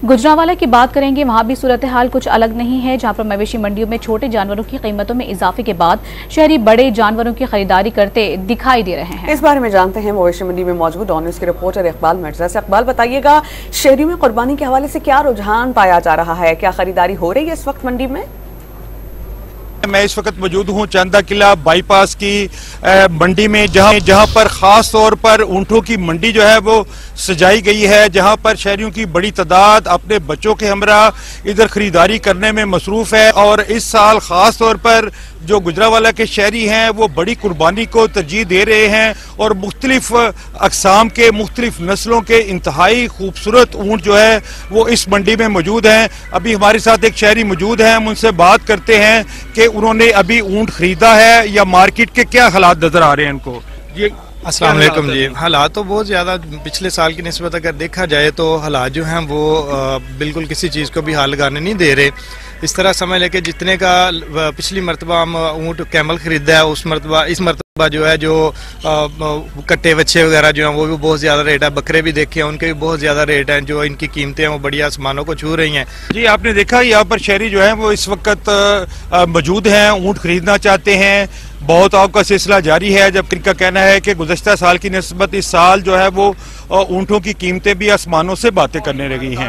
गुजरांवाला की बात करेंगे, वहां भी सूरत हाल कुछ अलग नहीं है, जहां पर मवेशी मंडियों में छोटे जानवरों की कीमतों में इजाफे के बाद शहरी बड़े जानवरों की खरीदारी करते दिखाई दे रहे हैं। इस बारे में जानते हैं मवेशी मंडी में मौजूद ऑन न्यूज़ के रिपोर्टर इकबाल मिर्जा से। इकबाल, बताइएगा, शहरियों में कुर्बानी के हवाले से क्या रुझान पाया जा रहा है? क्या खरीदारी हो रही है इस वक्त मंडी में? मैं इस वक्त मौजूद हूँ चांदा किला बाईपास की मंडी में, जहाँ पर खास तौर पर ऊँटों की मंडी जो है वो सजाई गई है, जहाँ पर शहरियों की बड़ी तादाद अपने बच्चों के हमरा इधर खरीदारी करने में मसरूफ़ है। और इस साल खास तौर पर जो गुजरांवाला के शहरी हैं वो बड़ी कुर्बानी को तरजीह दे रहे हैं और मुख्तलिफ अक़साम के मुख्तलिफ नस्लों के इंतहाई खूबसूरत ऊँट जो है वो इस मंडी में मौजूद हैं। अभी हमारे साथ एक शहरी मौजूद हैं, हम उनसे बात करते हैं कि उन्होंने अभी ऊँट खरीदा है या मार्केट के क्या हालात नजर आ रहे हैं उनको। ये अस्सलाम वालेकुम जी। हालात तो बहुत ज़्यादा पिछले साल की निस्बत अगर देखा जाए तो हालात जो हैं वो बिल्कुल किसी चीज़ को भी हाल लगाने नहीं दे रहे। इस तरह समझ लेके जितने का पिछली मरतबा हम ऊँट कैमल ख़रीदा है इस मरतबा जो है जो कट्टे बच्चे वगैरह जो हैं वो भी बहुत ज़्यादा रेट है। बकरे भी देखे हैं, उनके भी बहुत ज़्यादा रेट हैं, जो इनकी कीमतें हैं वो बड़ी आसमानों को छू रही हैं। जी, आपने देखा यहाँ पर शहरी जो है वो इस वक्त मौजूद हैं, ऊँट खरीदना चाहते हैं। बहुत आपका सिलसिला जारी है, जबकि इनका कहना है कि गुज़श्ता साल की निस्बत इस साल जो है वो ऊँटों की कीमतें भी आसमानों से बातें करने लगी हैं।